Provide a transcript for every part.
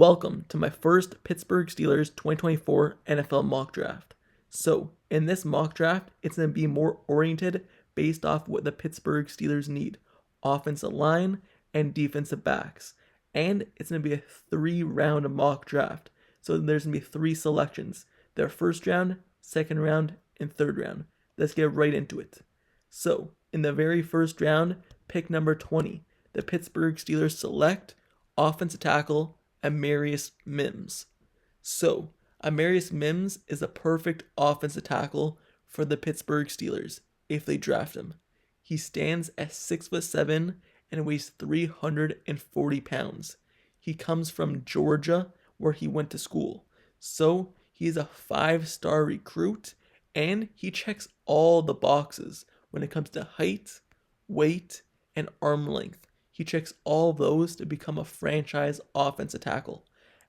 Welcome to my first Pittsburgh Steelers 2024 NFL mock draft. So, in this mock draft, it's going to be more oriented based off what the Pittsburgh Steelers need: offensive line and defensive backs. And it's going to be a 3-round mock draft. So there's going to be 3 selections: their first round, second round, and third round. Let's get right into it. So, in the very first round, pick number 20, the Pittsburgh Steelers select offensive tackle Amarius Mims. So, Amarius Mims is a perfect offensive tackle for the Pittsburgh Steelers if they draft him. He stands at 6'7" and weighs 340 pounds. He comes from Georgia, where he went to school. So, he's a 5-star recruit, and he checks all the boxes when it comes to height, weight, and arm length. He checks all those to become a franchise offensive tackle.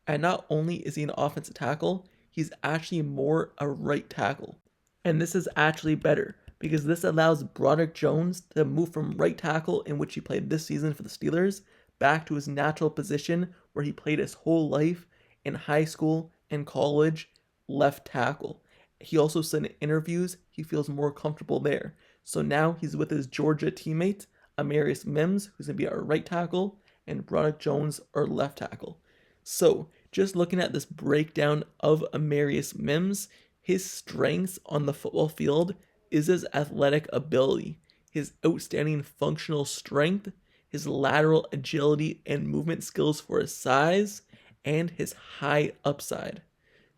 And not only is he an offensive tackle, he's actually more a right tackle. And this is actually better because this allows Broderick Jones to move from right tackle, in which he played this season for the Steelers, back to his natural position where he played his whole life in high school and college, left tackle. He also said in interviews he feels more comfortable there. So now he's with his Georgia teammate, Amarius Mims, who's going to be our right tackle, and Broderick Jones, our left tackle. So, just looking at this breakdown of Amarius Mims, his strengths on the football field is his athletic ability, his outstanding functional strength, his lateral agility and movement skills for his size, and his high upside.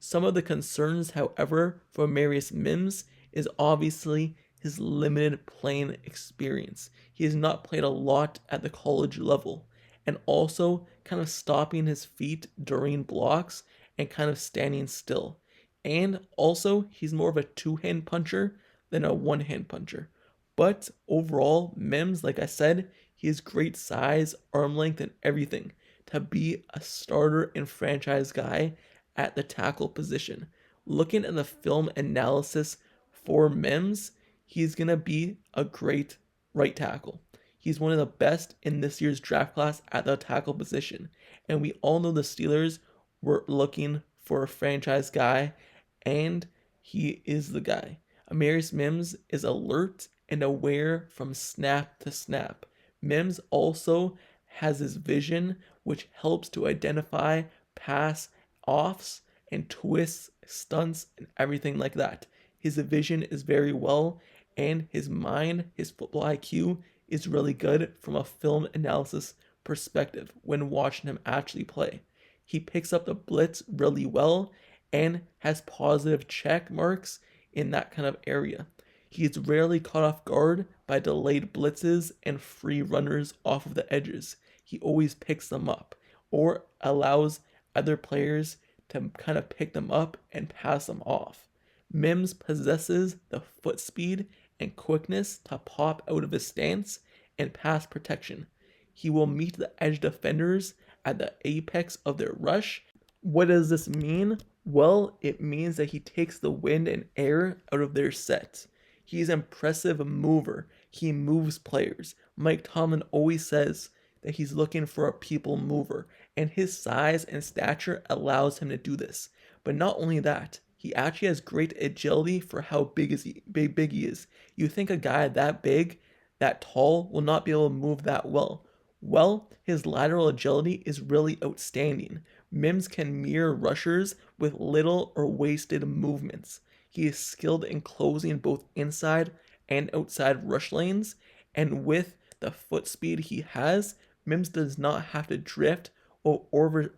Some of the concerns, however, for Amarius Mims is obviously his limited playing experience. He has not played a lot at the college level, and also kind of stopping his feet during blocks and kind of standing still. And also, he's more of a 2-hand puncher than a 1-hand puncher. But overall, Mims, like I said, he has great size, arm length, and everything to be a starter and franchise guy at the tackle position. Looking at the film analysis for Mims, he's going to be a great right tackle. He's one of the best in this year's draft class at the tackle position. And we all know the Steelers were looking for a franchise guy, and he is the guy. Amarius Mims is alert and aware from snap to snap. Mims also has his vision, which helps to identify pass offs and twists, stunts, and everything like that. His vision is very well, and his mind, his football IQ, is really good from a film analysis perspective when watching him actually play. He picks up the blitz really well and has positive check marks in that kind of area. He is rarely caught off guard by delayed blitzes and free runners off of the edges. He always picks them up or allows other players to kind of pick them up and pass them off. Mims possesses the foot speed and quickness to pop out of his stance and pass protection. He will meet the edge defenders at the apex of their rush. What does this mean? Well, it means that he takes the wind and air out of their set. He's an impressive mover. He moves players. Mike Tomlin always says that he's looking for a people mover, and his size and stature allows him to do this. But not only that, he actually has great agility for how big he is. You think a guy that big, that tall, will not be able to move that well. Well, his lateral agility is really outstanding. Mims can mirror rushers with little or wasted movements. He is skilled in closing both inside and outside rush lanes, and with the foot speed he has, Mims does not have to drift or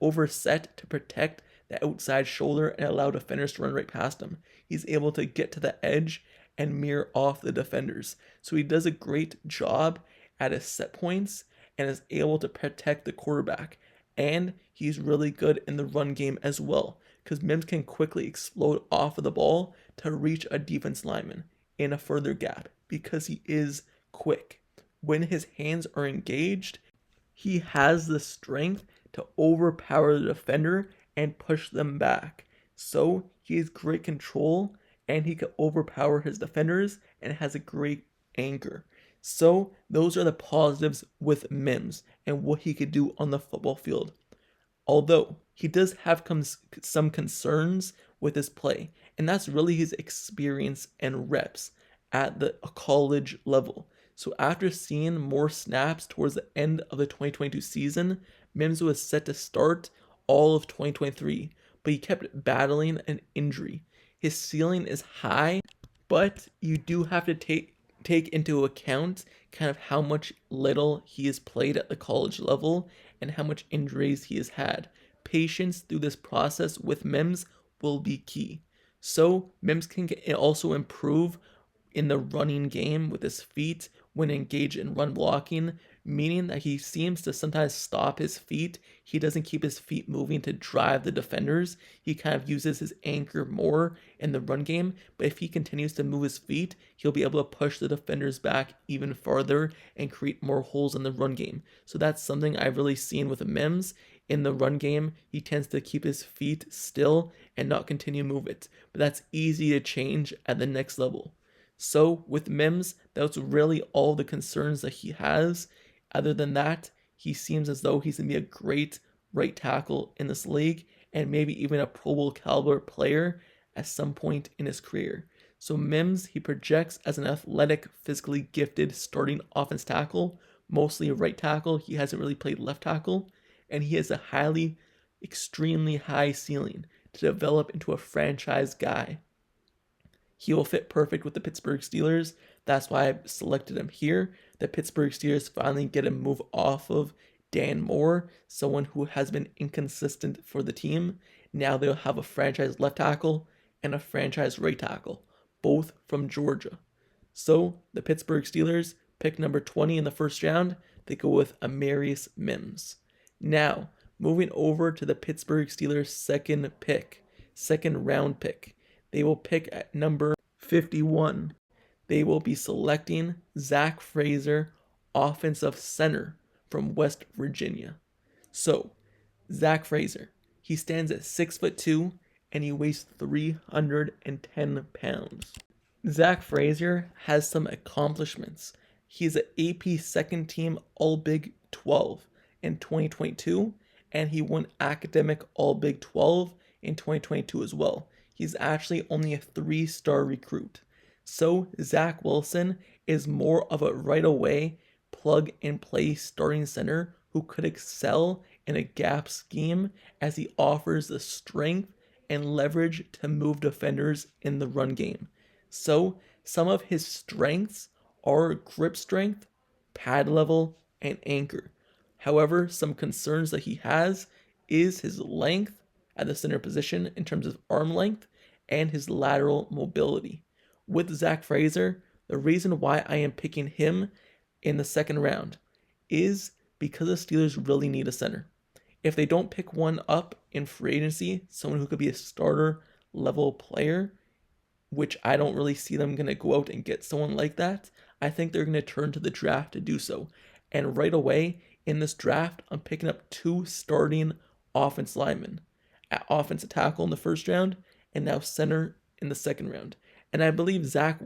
overset to protect the outside shoulder and allow defenders to run right past him. He's able to get to the edge and mirror off the defenders. So he does a great job at his set points and is able to protect the quarterback. And he's really good in the run game as well, because Mims can quickly explode off of the ball to reach a defense lineman in a further gap because he is quick. When his hands are engaged, he has the strength to overpower the defender and push them back. So he has great control, and he can overpower his defenders and has a great anchor. So those are the positives with Mims and what he could do on the football field. Although he does have some concerns with his play, and that's really his experience and reps at the college level. So after seeing more snaps towards the end of the 2022 season, Mims was set to start all of 2023, but he kept battling an injury. His ceiling is high, but you do have to take into account kind of how much little he has played at the college level and how much injuries he has had. Patience through this process with Mims will be key. So Mims can also improve in the running game with his feet when engaged in run blocking, meaning that he seems to sometimes stop his feet. He doesn't keep his feet moving to drive the defenders. He kind of uses his anchor more in the run game, but if he continues to move his feet, he'll be able to push the defenders back even farther and create more holes in the run game. So that's something I've really seen with Mims. In the run game, he tends to keep his feet still and not continue to move it, but that's easy to change at the next level. So with Mims, that's really all the concerns that he has. Other than that, he seems as though he's going to be a great right tackle in this league and maybe even a Pro Bowl caliber player at some point in his career. So Mims, he projects as an athletic, physically gifted starting offense tackle, mostly a right tackle. He hasn't really played left tackle, and he has a extremely high ceiling to develop into a franchise guy. He will fit perfect with the Pittsburgh Steelers. That's why I selected him here. The Pittsburgh Steelers finally get a move off of Dan Moore, someone who has been inconsistent for the team. Now they'll have a franchise left tackle and a franchise right tackle, both from Georgia. So the Pittsburgh Steelers, pick number 20 in the first round, they go with Amarius Mims. Now, moving over to the Pittsburgh Steelers' second round pick. They will pick at number 51. They will be selecting Zach Frazier, offensive center from West Virginia. So, Zach Frazier, he stands at 6'2" and he weighs 310 pounds. Zach Frazier has some accomplishments. He's an AP second team All Big 12 in 2022, and he won academic All Big 12 in 2022 as well. He's actually only a 3-star recruit. So Zach Wilson is more of a right-away, plug-and-play starting center who could excel in a gap scheme as he offers the strength and leverage to move defenders in the run game. So some of his strengths are grip strength, pad level, and anchor. However, some concerns that he has is his length at the center position in terms of arm length and his lateral mobility. With Zach Frazier, the reason why I am picking him in the second round is because the Steelers really need a center. If they don't pick one up in free agency, someone who could be a starter level player, which I don't really see them going to go out and get someone like that, I think they're going to turn to the draft to do so. And right away in this draft, I'm picking up 2 starting offense linemen, at offensive tackle in the first round and now center in the second round. And I believe Zach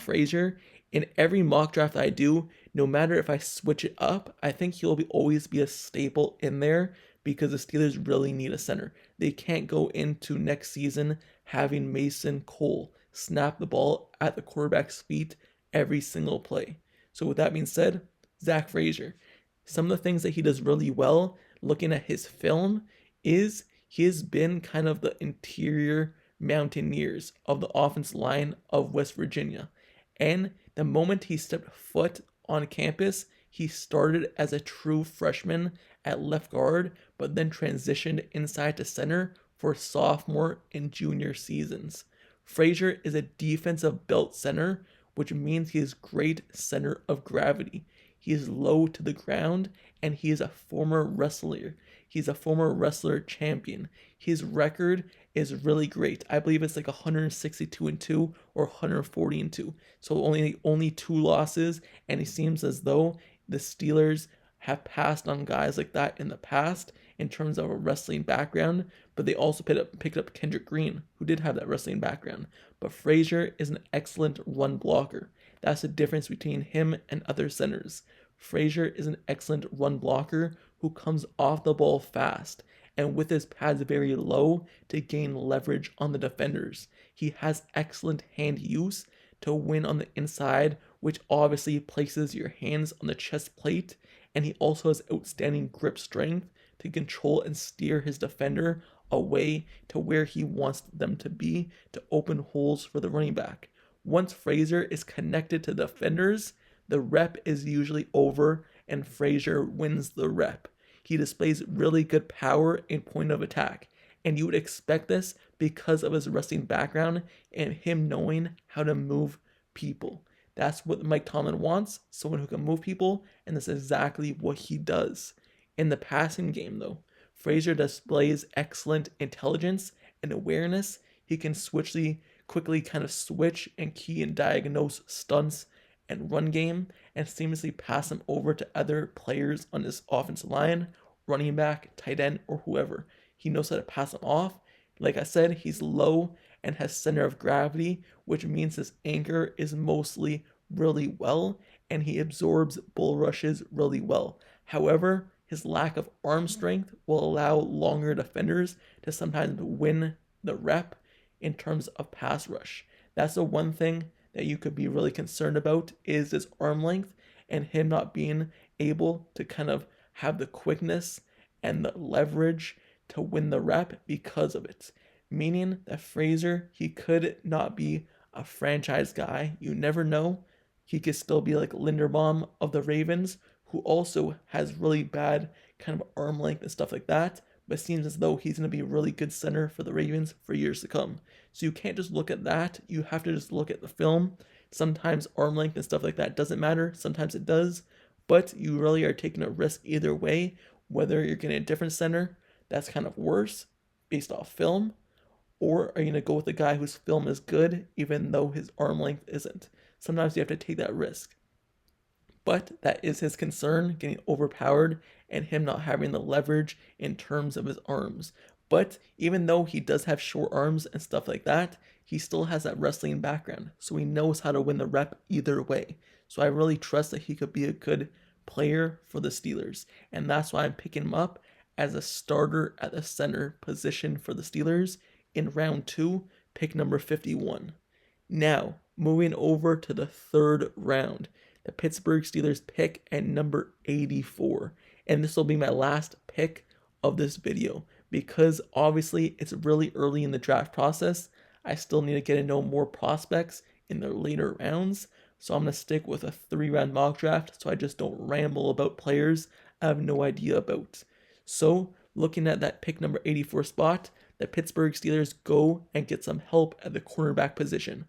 Frazier, in every mock draft I do, no matter if I switch it up, I think he'll always be a staple in there because the Steelers really need a center. They can't go into next season having Mason Cole snap the ball at the quarterback's feet every single play. So with that being said, Zach Frazier, some of the things that he does really well, looking at his film, is he has been kind of the interior mountaineers of the offense line of West Virginia. And the moment he stepped foot on campus, he started as a true freshman at left guard, but then transitioned inside to center for sophomore and junior seasons. Frazier is a defensive belt center, which means he is great center of gravity. He is low to the ground, and he is a former wrestler. He's a former wrestler champion. His record is really great. I believe it's like 162-2 or 140-2. So only 2 losses, and it seems as though the Steelers have passed on guys like that in the past in terms of a wrestling background, but they also picked up Kendrick Green, who did have that wrestling background. But Frazier is an excellent run blocker. That's the difference between him and other centers. Frazier is an excellent run blocker who comes off the ball fast. and with his pads very low to gain leverage on the defenders. He has excellent hand use to win on the inside, which obviously places your hands on the chest plate, and he also has outstanding grip strength to control and steer his defender away to where he wants them to be to open holes for the running back. Once Frazier is connected to defenders, the rep is usually over and Frazier wins the rep. He displays really good power in point of attack, and you would expect this because of his wrestling background and him knowing how to move people. That's what Mike Tomlin wants, someone who can move people, and that's exactly what he does. In the passing game, though, Frazier displays excellent intelligence and awareness. He can quickly kind of switch and key and diagnose stunts and run game and seamlessly pass them over to other players on his offensive line, running back, tight end, or whoever. He knows how to pass them off. Like I said, he's low and has center of gravity, which means his anchor is mostly really well, and he absorbs bull rushes really well. However, his lack of arm strength will allow longer defenders to sometimes win the rep in terms of pass rush. That's the one thing that you could be really concerned about is his arm length and him not being able to kind of have the quickness and the leverage to win the rep because of it. Meaning that Frazier, he could not be a franchise guy. You never know. He could still be like Linderbaum of the Ravens, who also has really bad kind of arm length and stuff like that, but seems as though he's going to be a really good center for the Ravens for years to come. So you can't just look at that. You have to just look at the film. Sometimes arm length and stuff like that doesn't matter. Sometimes it does, but you really are taking a risk either way, whether you're getting a different center that's kind of worse based off film, or are you going to go with a guy whose film is good even though his arm length isn't? Sometimes you have to take that risk. But that is his concern, getting overpowered and him not having the leverage in terms of his arms. But even though he does have short arms and stuff like that, he still has that wrestling background. So he knows how to win the rep either way. So I really trust that he could be a good player for the Steelers. And that's why I'm picking him up as a starter at the center position for the Steelers in round 2, pick number 51. Now, moving over to the third round, the Pittsburgh Steelers pick at number 84. And this will be my last pick of this video because obviously it's really early in the draft process. I still need to get to know more prospects in the later rounds. So I'm going to stick with a 3-round mock draft so I just don't ramble about players I have no idea about. So looking at that pick number 84 spot, the Pittsburgh Steelers go and get some help at the cornerback position.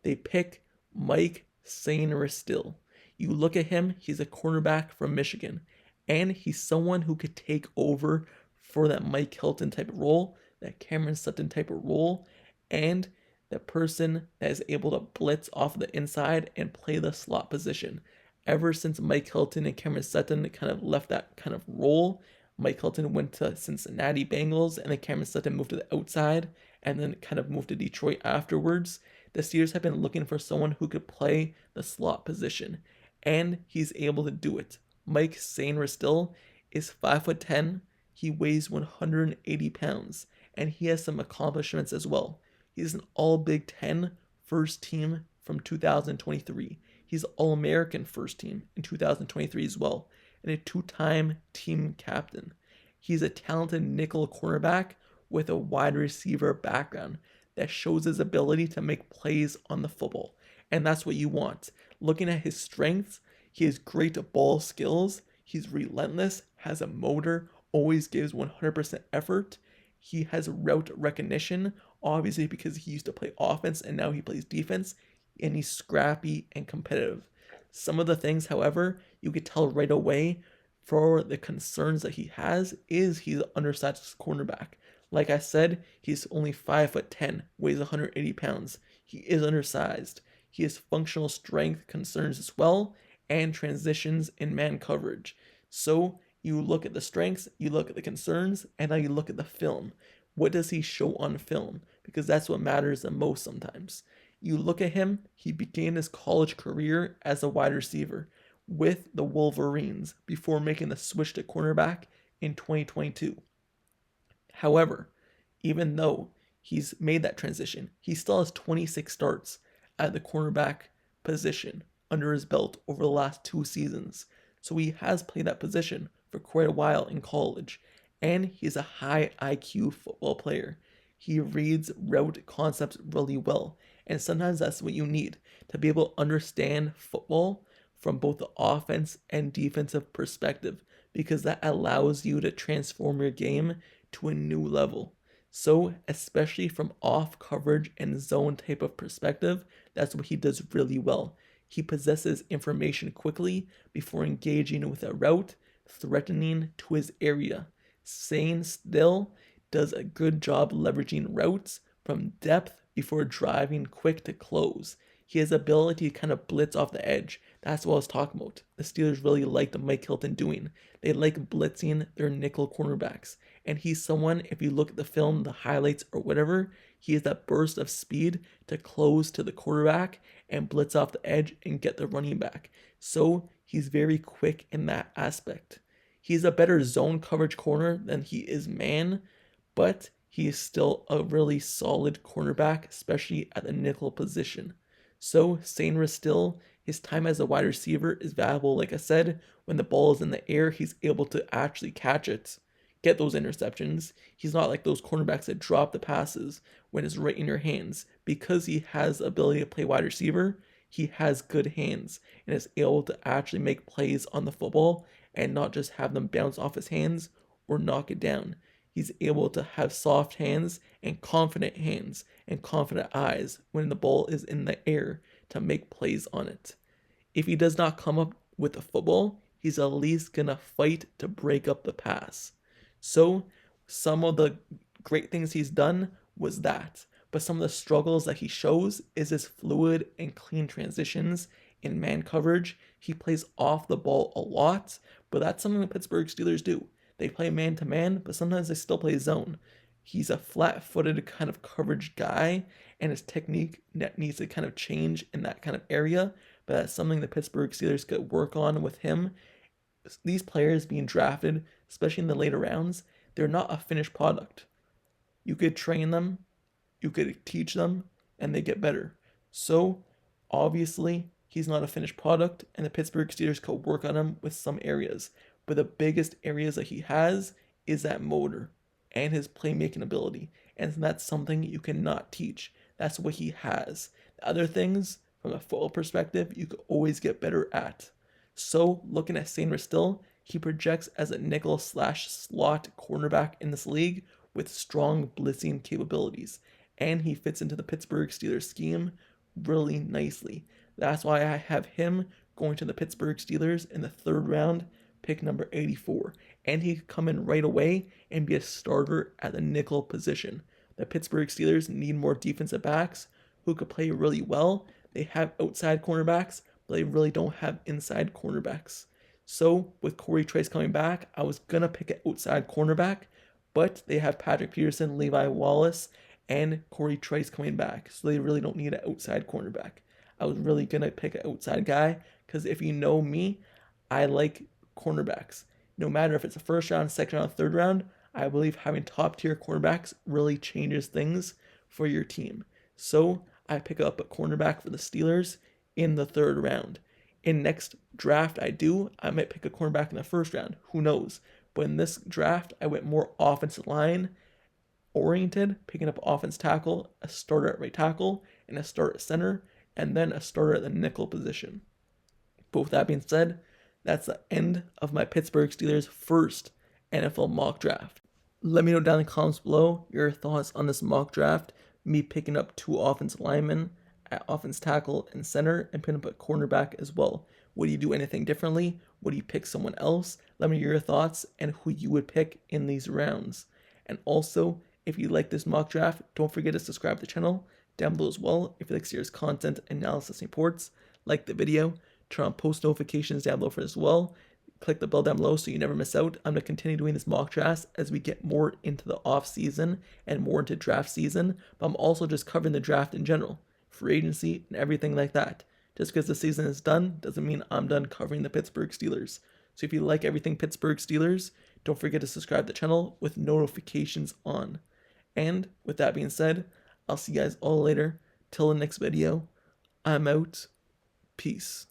They pick Mike Sainristil. You look at him, he's a cornerback from Michigan, and he's someone who could take over for that Mike Hilton type of role, that Cameron Sutton type of role, and the person that is able to blitz off the inside and play the slot position. Ever since Mike Hilton and Cameron Sutton kind of left that kind of role, Mike Hilton went to Cincinnati Bengals, and then Cameron Sutton moved to the outside, and then kind of moved to Detroit afterwards. The Steelers have been looking for someone who could play the slot position, and he's able to do it. Mike Sainristil is 5'10", he weighs 180 pounds, and he has some accomplishments as well. He's an All-Big Ten first team from 2023. He's All-American first team in 2023 as well, and a 2-time team captain. He's a talented nickel cornerback with a wide receiver background that shows his ability to make plays on the football. And that's what you want. Looking at his strengths, he has great ball skills. He's relentless, has a motor, always gives 100% effort. He has route recognition, obviously because he used to play offense and now he plays defense. And he's scrappy and competitive. Some of the things, however, you could tell right away for the concerns that he has is he's an undersized cornerback. Like I said, he's only 5'10", weighs 180 pounds. He is undersized. He has functional strength concerns as well, and transitions in man coverage. So you look at the strengths, you look at the concerns, and now you look at the film. What does he show on film? Because that's what matters the most sometimes. You look at him, he began his college career as a wide receiver with the Wolverines before making the switch to cornerback in 2022. However, even though he's made that transition, he still has 26 starts at the cornerback position under his belt over the last 2 seasons. So he has played that position for quite a while in college, and he's a high IQ football player. He reads route concepts really well, and sometimes that's what you need to be able to understand football from both the offense and defensive perspective, because that allows you to transform your game to a new level. So, especially from off coverage and zone type of perspective, that's what he does really well. He possesses information quickly before engaging with a route threatening to his area. Staying still does a good job leveraging routes from depth before driving quick to close. He has the ability to kind of blitz off the edge. That's what I was talking about. The Steelers really like the Mike Hilton doing. They like blitzing their nickel cornerbacks. And he's someone, if you look at the film, the highlights or whatever, he has that burst of speed to close to the quarterback and blitz off the edge and get the running back. So he's very quick in that aspect. He's a better zone coverage corner than he is man, but he is still a really solid cornerback, especially at the nickel position. So, saying still, his time as a wide receiver is valuable. Like I said, when the ball is in the air, he's able to actually catch it, get those interceptions. He's not like those cornerbacks that drop the passes when it's right in your hands. Because he has the ability to play wide receiver, he has good hands and is able to actually make plays on the football and not just have them bounce off his hands or knock it down. He's able to have soft hands and confident eyes when the ball is in the air to make plays on it. If he does not come up with the football, he's at least gonna fight to break up the pass. So some of the great things he's done was that, but some of the struggles that he shows is his fluid and clean transitions in man coverage. He plays off the ball a lot, but that's something the Pittsburgh Steelers do. They play man-to-man, but sometimes they still play zone. He's a flat-footed kind of coverage guy, and his technique needs to kind of change in that kind of area, but that's something the Pittsburgh Steelers could work on with him. These players being drafted, especially in the later rounds, they're not a finished product. You could train them, you could teach them, and they get better. So, obviously, he's not a finished product, and the Pittsburgh Steelers could work on him with some areas. But the biggest areas that he has is that motor and his playmaking ability. And that's something you cannot teach. That's what he has. The other things, from a football perspective, you could always get better at. So, looking at Sainer still, he projects as a nickel/slot cornerback in this league with strong blitzing capabilities. And he fits into the Pittsburgh Steelers scheme really nicely. That's why I have him going to the Pittsburgh Steelers in the 3rd round, pick number 84, and he could come in right away and be a starter at the nickel position. The Pittsburgh Steelers need more defensive backs who could play really well. They have outside cornerbacks, but they really don't have inside cornerbacks. So with Corey Trice coming back, I was going to pick an outside cornerback, but they have Patrick Peterson, Levi Wallace, and Corey Trice coming back, so they really don't need an outside cornerback. I was really going to pick an outside guy, because if you know me, I like cornerbacks. No matter if it's a 1st round, 2nd round, 3rd round, I believe having top tier cornerbacks really changes things for your team. So I pick up a cornerback for the Steelers in the 3rd round. In next draft I might pick a cornerback in the 1st round. Who knows? But in this draft, I went more offensive line oriented, picking up offense tackle, a starter at right tackle, and a starter at center, and then a starter at the nickel position. But with that being said, that's the end of my Pittsburgh Steelers first NFL mock draft. Let me know down in the comments below your thoughts on this mock draft, me picking up 2 offensive linemen at offense tackle and center, and picking up a cornerback as well. Would you do anything differently? Would you pick someone else? Let me know your thoughts and who you would pick in these rounds. And also, if you like this mock draft, don't forget to subscribe to the channel down below as well. If you like serious content, analysis, and reports, like the video. Turn on post notifications down below for as well. Click the bell down below so you never miss out. I'm going to continue doing this mock drafts as we get more into the off season and more into draft season. But I'm also just covering the draft in general, free agency, and everything like that. Just because the season is done doesn't mean I'm done covering the Pittsburgh Steelers. So if you like everything Pittsburgh Steelers, Don't forget to subscribe to the channel with notifications on. And with that being said, I'll see you guys all later. Till the next video, I'm out. Peace.